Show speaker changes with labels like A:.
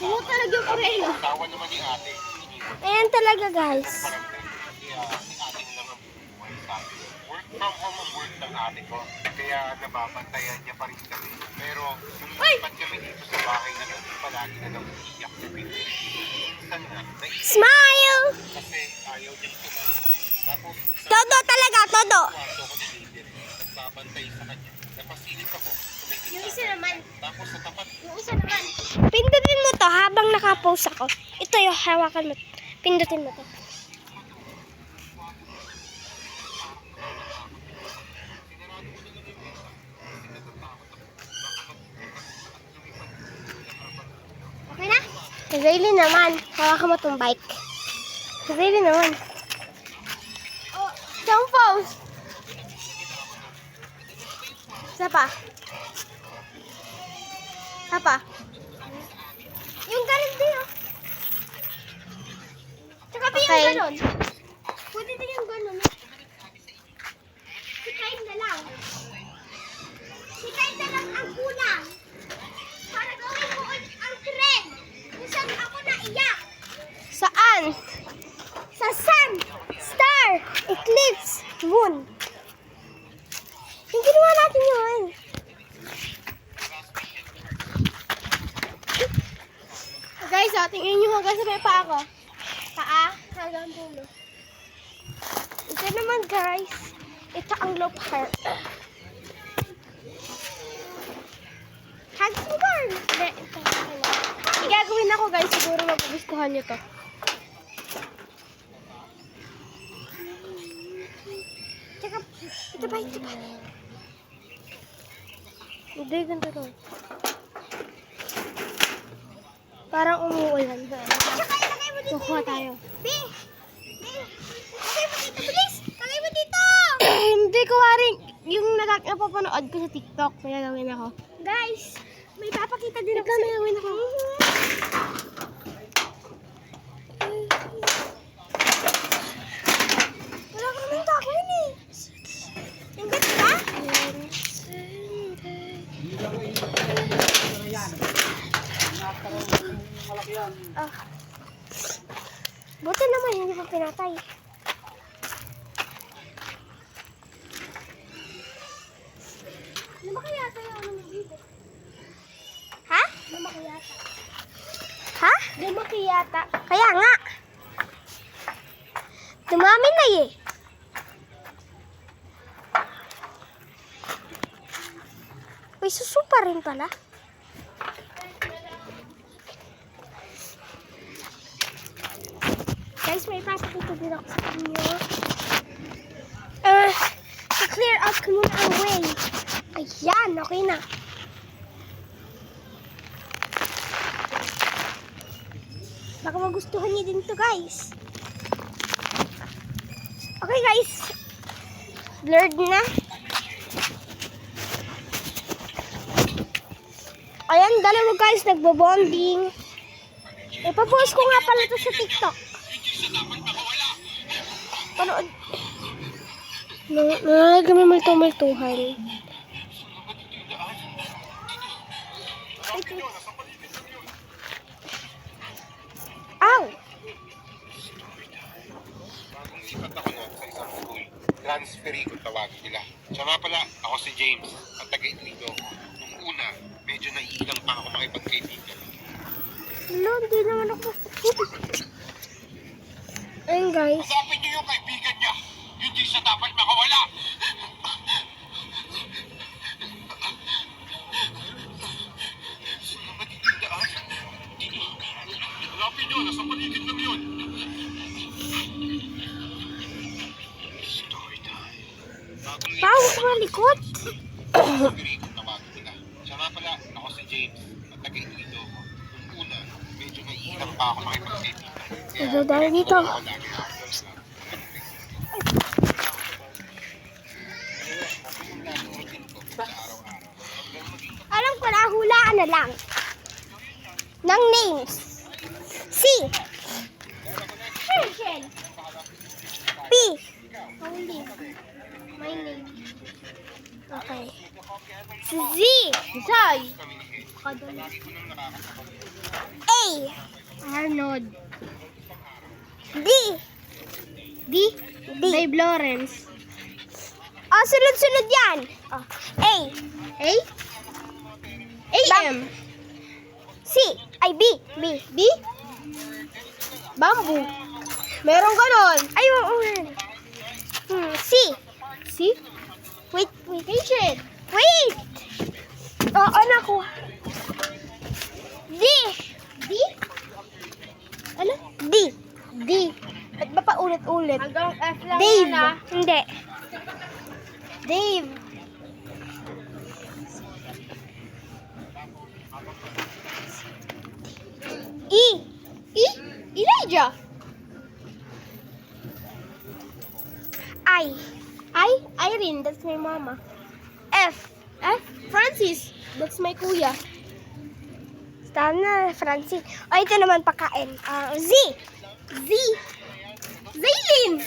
A: Talaga yung kurelo.
B: Tawa naman ni ate.
C: Ayan talaga, guys.
B: Work from home ang work ng ate ko. Kaya nababantayan niya pa rin kami. Pero nung nalipat kami dito sa bahay na ito, palagi na lang iiyak si Pipi. Minsan nga, naiiyak
C: Smile!
B: kasi ayaw niyang tumakas. Tapos,
C: Todo talaga, todo.
B: kwarto ko ni David, nagbabantay sa kanya. Napasilip ako, tumigil
A: Yung
B: sa
A: isa
B: akin.
A: naman.
B: Tapos sa tapat,
A: Yung isa naman.
C: Pindutin mo to habang nakapost ako. Ito yung hawakan mo. Pindutin mo to.
A: Okay na?
C: Si Zaylee naman. Hawakan mo tong bike. Si Zaylee naman.
A: Oh, don't pose.
C: Isa pa. Isa pa.
A: Yung ganun din, oh. Tsaka pa
C: Okay.
A: yung ganun. Pwede din yung ganun. Si Kain na lang. Si Kain na lang ang kulang. Para gawin mo ang trend. Kung saan ako naiyak.
C: Saan?
A: Sa sun.
C: Star! Eclipse! Moon! Yung ginawa natin yun.
A: Guys, tingnan nyo hanggang sa may paa ko. Paa hanggang dulo.
C: Ito naman, guys. Ito ang low part.
A: Hugs mo, girl.
C: Hindi, ito. Igagawin ako, guys. Siguro magugustuhan nyo to.
A: Tsaka,
C: Ito ba? Ito ba? Hindi, ganito to. Parang umuulan.
A: tsaka ilagay mo dito.
C: Kukuha tayo.
A: B! Lagay mo dito, bilis! Lagay mo dito!
C: Hindi ko waring yung napapanood ko sa TikTok. May gagawin ako.
A: Guys, may papakita din ako
C: Ikaw, may gagawin ako.
A: Wala ka naman gagawin eh. Yung ganda?
C: Ah. Buti naman hindi pa pinatay.
A: Ano kaya tayo ano dito?
C: Ha?
A: Lumaki yata.
C: Ha?
A: Lumaki yata.
C: Kaya nga. Dumami na eh. May suso pa rin pala.
A: Guys, may papakita din ako sa inyo.
C: To-clear out ko muna ang way. Ayan, okay na. Baka magustuhan niyo din to, guys. Okay, guys. Blurred na. Ayan, dalawa guys, nagbo-bonding. Ipapost ko nga pala to sa TikTok. Panood. Kami multo-multuhan. Ow!
B: bagong lipat ako noon sa isang school. Transferi kung tawagin nila. Siya nga pala, ako si James at taga-Itrido ako. Nung una, medyo naiilang pa ako makipagkaibigan.
C: Hello, hindi naman ako. Ayun guys.
B: Hanapin niyo yung kaibigan niya. Hindi siya dapat makawala. Sa matinding daan. Hanapin niyo, nasa paligid lang yun. Story time. Bagong lipat
C: Pao, sa likod.
B: Transferi kung tawagin nila. Siya nga pala, ako si James at taga-Itrido ako. Nung una, medyo naiilang pa ako makipagkaibigan.
C: Ito dahil dito.
B: Ako lagi na ako.
C: Alam ko na, hulaan na lang. Ng names. C.
A: Rachel.
C: P.
A: Holy. My name.
C: Okay. Z.
A: Zay.
C: A. Arnold.
A: D.
C: D.
A: D.
C: Dave Lawrence.
A: Oh, sunod-sunod yan. Oh. A.
C: A. A.M.
A: C. Ay, B. B.
C: B. Bamboo. Meron ganon.
A: Ay, oo. C.
C: C.
A: Wait, wait.
C: Patient.
A: Wait! Oo, naku. D.
C: D. Ano?
A: D.
C: D.
A: Ba't ba pa ulit-ulit?
C: Hanggang F lang
A: Dave.
C: yan, ah.
A: Hindi.
C: Dave.
A: E.
C: E. Elijah.
A: I.
C: Irene. That's my mama.
A: F.
C: F. Francis. That's my kuya.
A: Sana, Francis. O, ito naman pakain. Z.
C: Z. Zaylin.